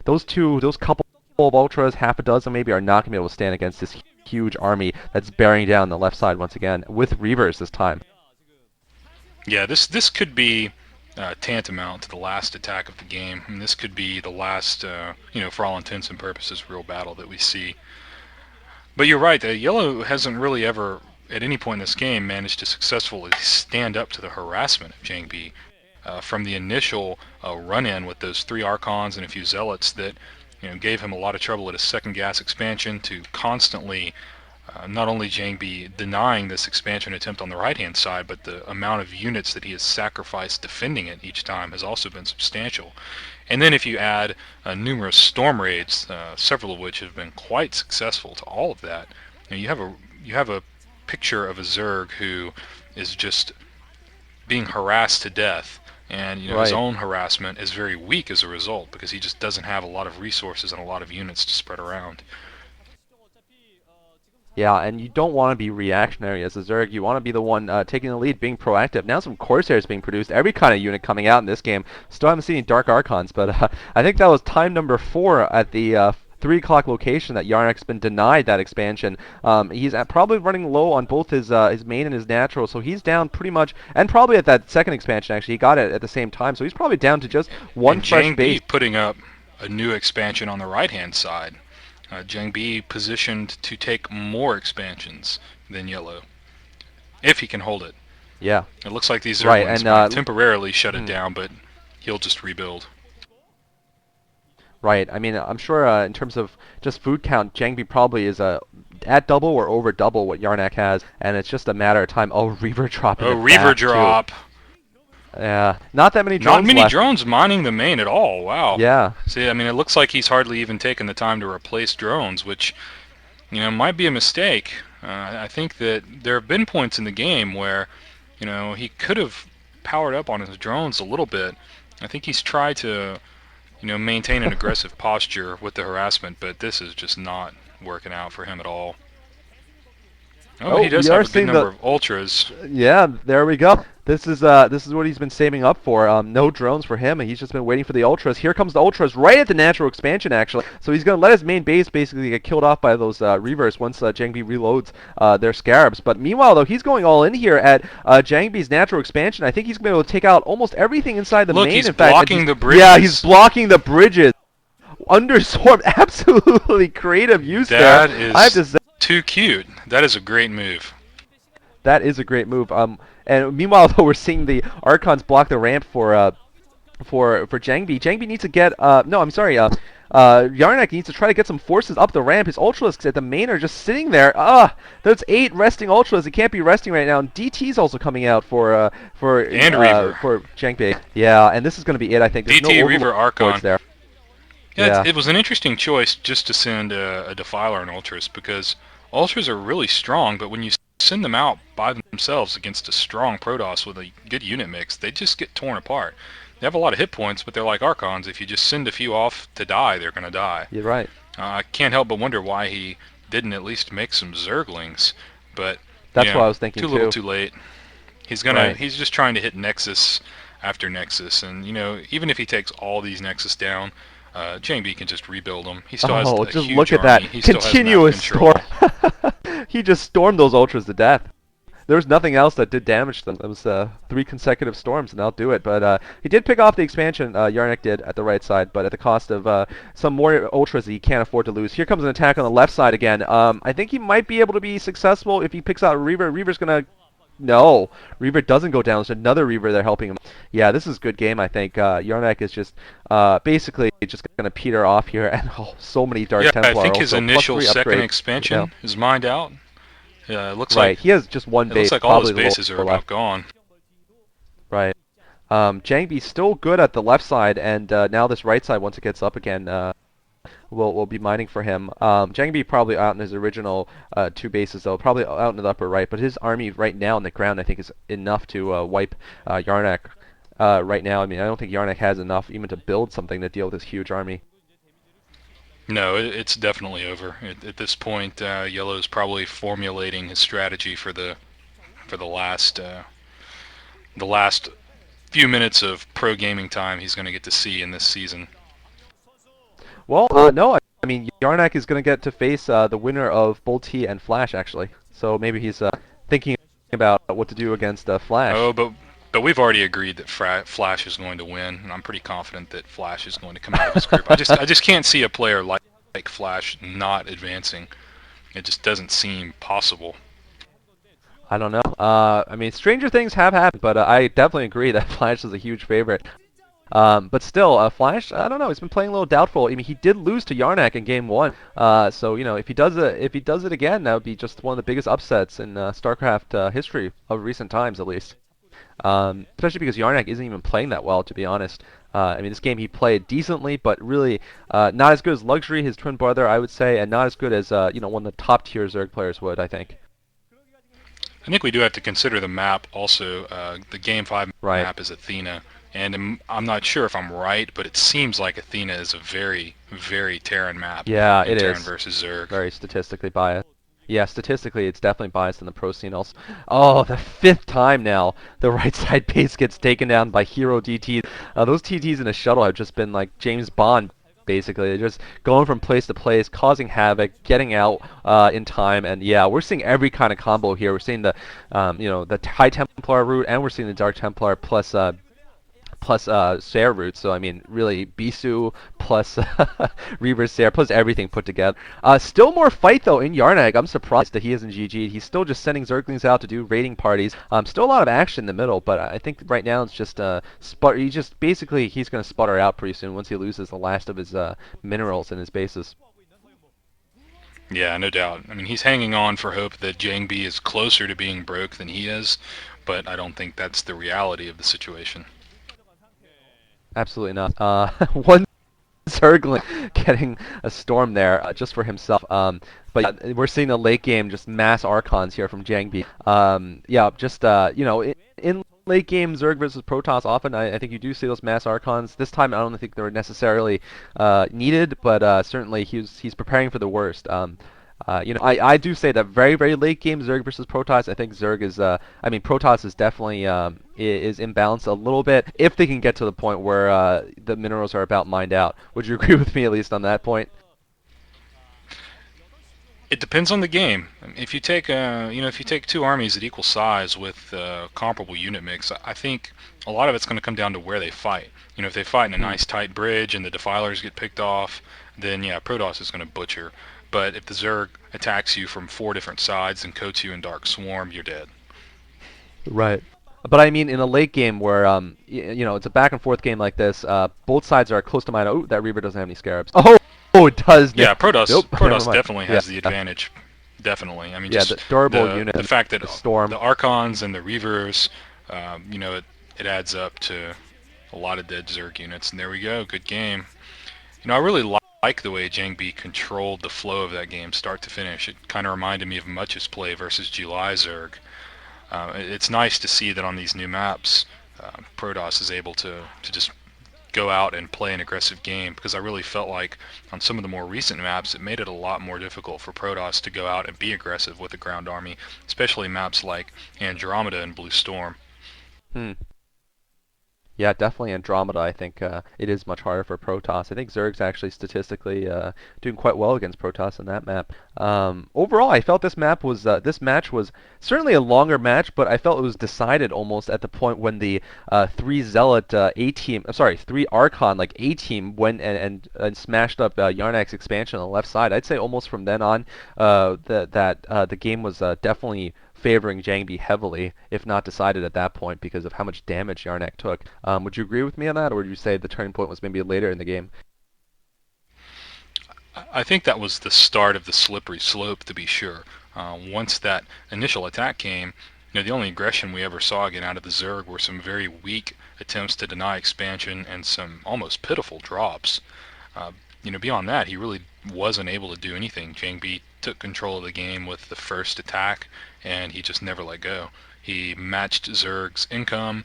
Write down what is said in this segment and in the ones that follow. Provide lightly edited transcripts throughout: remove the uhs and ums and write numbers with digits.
those couple of ultras, half a dozen maybe, are not going to be able to stand against this huge army that's bearing down the left side once again with Reavers this time. Yeah, this could be tantamount to the last attack of the game. I mean, this could be the last, for all intents and purposes, real battle that we see. But you're right, Yellow hasn't really ever, at any point in this game, managed to successfully stand up to the harassment of Jangbi. From the initial run-in with those 3 Archons and a few Zealots that gave him a lot of trouble at his second gas expansion, to constantly not only Jangbi denying this expansion attempt on the right-hand side, but the amount of units that he has sacrificed defending it each time has also been substantial. And then if you add numerous storm raids, several of which have been quite successful to all of that, you have a picture of a Zerg who is just being harassed to death. And his own harassment is very weak as a result, because he just doesn't have a lot of resources and a lot of units to spread around. Yeah, and you don't want to be reactionary as a Zerg. You want to be the one taking the lead, being proactive. Now some Corsairs being produced, every kind of unit coming out in this game. Still haven't seen any Dark Archons, but I think that was time number 4 at the 3 o'clock location that Arnc's been denied that expansion. He's probably running low on both his main and his natural, so he's down pretty much, and probably at that second expansion actually, he got it at the same time, so he's probably down to just one and fresh base. Putting up a new expansion on the right-hand side. Jangbi positioned to take more expansions than Yellow, if he can hold it. Yeah. It looks like these Zerglings might temporarily shut it down, but he'll just rebuild. Right. I mean, I'm sure in terms of just food count, Jangbi probably is at double or over double what Arnc has, and it's just a matter of time. Oh, Reaver dropping. Oh, Reaver drop. Yeah, not that many drones Not many left. drones mining the main at all. Wow. Yeah. See, I mean, it looks like he's hardly even taken the time to replace drones, which, might be a mistake. I think that there have been points in the game where, he could have powered up on his drones a little bit. I think he's tried to, maintain an aggressive posture with the harassment, but this is just not working out for him at all. Oh, he does have a good number of ultras. Yeah, there we go. This is what he's been saving up for. No drones for him, and he's just been waiting for the ultras. Here comes the ultras right at the natural expansion, actually. So he's going to let his main base basically get killed off by those Reavers once Jangbi reloads their Scarabs. But meanwhile, though, he's going all in here at Jangbi's natural expansion. I think he's going to be able to take out almost everything inside the main. Look, he's in fact, blocking the bridges. Yeah, he's blocking the bridges. Underswarmed, absolutely creative use there. That is too cute. That is a great move. That is a great move. And meanwhile, though, we're seeing the Archons block the ramp for Jangbi. Jangbi needs to get Arnc needs to try to get some forces up the ramp. His Ultralisks at the main are just sitting there. There's 8 resting Ultras. He can't be resting right now. And DT's also coming out for Jangbi. Yeah, and this is going to be it, I think. There's DT no Reaver Archon there. Yeah, it was an interesting choice just to send a Defiler and Ultras, because Ultras are really strong, but when you send them out by themselves against a strong Protoss with a good unit mix, they just get torn apart. They have a lot of hit points, but they're like Archons. If you just send a few off to die, they're going to die. You're right. I can't help but wonder why he didn't at least make some Zerglings, but that's what I was thinking too little, too late. He's just trying to hit Nexus after Nexus, and even if he takes all these Nexus down, Jangbi can just rebuild them. He still has a just huge look at army. that He continuous still has storm. He just stormed those Ultras to death. There was nothing else that did damage to them. It was 3 consecutive storms, and that'll do it. But he did pick off the expansion, Arnc did, at the right side, but at the cost of some more Ultras that he can't afford to lose. Here comes an attack on the left side again. I think he might be able to be successful if he picks out Reaver. Reaver's going to... No, Reaver doesn't go down. There's another Reaver there helping him. Yeah, this is a good game, I think. Arnc is just basically just going to peter off here, and so many Dark Templar. I think his also. initial second upgrade. expansion is mined out. Yeah, it looks like he has just one base. It looks like all his bases are about gone. Right. Jangbi's still good at the left side, and now this right side, once it gets up again, will be mining for him. Jangbi probably out in his original 2 bases, though, probably out in the upper right, but his army right now on the ground, I think, is enough to wipe Arnc right now. I mean, I don't think Arnc has enough even to build something to deal with this huge army. No, it's definitely over. At this point, Yellow's probably formulating his strategy for the last few minutes of pro gaming time he's going to get to see in this season. Well, no, I mean Yarnak is going to get to face the winner of Bull T and Flash actually. So maybe he's thinking about what to do against Oh, Flash. but we've already agreed that Flash is going to win, and I'm pretty confident that Flash is going to come out of his group. I just can't see a player like Flash not advancing. It just doesn't seem possible. I don't know. I mean, stranger things have happened, but I definitely agree that Flash is a huge favorite. But still, Flash, I don't know. He's been playing a little doubtful. I mean, he did lose to Yarnak in Game One. So you know, if he does it again, that would be just one of the biggest upsets in StarCraft history of recent times, at least. Especially because Yarnak isn't even playing that well, to be honest. I mean, this game he played decently, but really not as good as Luxury, his twin brother, I would say, and not as good as you know, one of the top tier Zerg players would, I think. I think we do have to consider the map also. The Game 5 Right. map is Athena, and I'm not sure if I'm right, but it seems like Athena is a very, very Terran map Yeah, in it Terran is. versus Zerg. Very statistically biased. Yeah, statistically, it's definitely biased in the pro scene also. Oh, the fifth time now the right side base gets taken down by hero DTs. Those TTs in a shuttle have just been like James Bond, basically. They're just going from place to place, causing havoc, getting out in time, and yeah, we're seeing every kind of combo here. We're seeing the, you know, the High Templar route, and we're seeing the Dark Templar plus Sair route. So I mean, really Bisu plus Reaver Sair plus everything put together. Still more fight though in Yarnak. I'm surprised that he isn't GG'd. He's still just sending Zerglings out to do raiding parties. Still a lot of action in the middle, but I think right now it's just He just basically he's gonna sputter out pretty soon once he loses the last of his minerals and his bases. Yeah, no doubt. I mean, he's hanging on for hope that Jangbi is closer to being broke than he is, but I don't think that's the reality of the situation. Absolutely not. One Zergling getting a storm there just for himself. But yeah, we're seeing a late game just mass Archons here from Jangbi. Yeah, just you know, in late game Zerg versus Protoss, often I think you do see those mass Archons. This time I don't think they were necessarily needed, but certainly he's preparing for the worst. You know, I do say that very, very late game Zerg versus Protoss. I think Zerg is, I mean, Protoss is definitely is imbalanced a little bit if they can get to the point where the minerals are about mined out. Would you agree with me at least on that point? It depends on the game. If you take, if you take two armies at equal size with comparable unit mix, I think a lot of it's going to come down to where they fight. You know, if they fight in a Hmm. nice tight bridge and the defilers get picked off, then yeah, Protoss is going to butcher. But if the Zerg attacks you from four different sides and coats you in Dark Swarm, you're dead. Right. But I mean, in a late game where you know, it's a back and forth game like this, both sides are close to mine. Oh, that Reaver doesn't have any scarabs. Oh, oh, it does. Yeah, Protoss Nope, never Protoss mind. definitely Yeah, has the advantage. Definitely. I mean, yeah, just the durable the unit, the fact that the storm. the Archons and the Reavers, it adds up to a lot of dead Zerg units. And there we go, good game. You know, I really like the way Jangbi controlled the flow of that game, start to finish. It kind of reminded me of Much's play versus July Zerg. It's nice to see that on these new maps, Protoss is able to just go out and play an aggressive game, because I really felt like on some of the more recent maps it made it a lot more difficult for Protoss to go out and be aggressive with the ground army, especially maps like Andromeda and Blue Storm. Hmm. Yeah, definitely Andromeda. I think it is much harder for Protoss. I think Zerg's actually statistically doing quite well against Protoss in that map. Overall, I felt this match was certainly a longer match, but I felt it was decided almost at the point when the three Zealot A team, sorry, three Archon like A team went and smashed up Yarnak's expansion on the left side. I'd say almost from then on, the game was definitely favoring Jangbi heavily, if not decided at that point because of how much damage Yarnak took. Would you agree with me on that, or would you say the turning point was maybe later in the game? I think that was the start of the slippery slope, to be sure. Once that initial attack came, the only aggression we ever saw get out of the Zerg were some very weak attempts to deny expansion and some almost pitiful drops. Beyond that, he really wasn't able to do anything. Jangbi took control of the game with the first attack, and he just never let go. He matched Zerg's income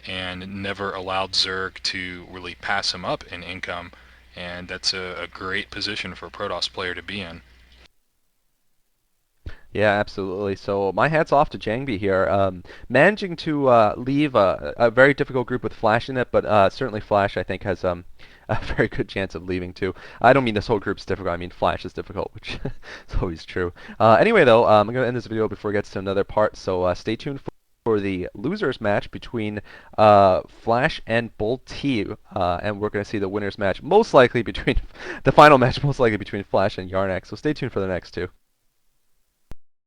and never allowed Zerg to really pass him up in income, and that's a great position for a Protoss player to be in. Yeah, absolutely. So my hat's off to Jangbi here, managing to leave a very difficult group with Flash in it, but certainly Flash I think has a very good chance of leaving too. I don't mean this whole group's difficult. I mean Flash is difficult, which is always true. Anyway, though, I'm going to end this video before it gets to another part. So stay tuned for the losers match between Flash and Bull T, and we're going to see the winners match most likely between the final match most likely between Flash and Arnc. So stay tuned for the next two.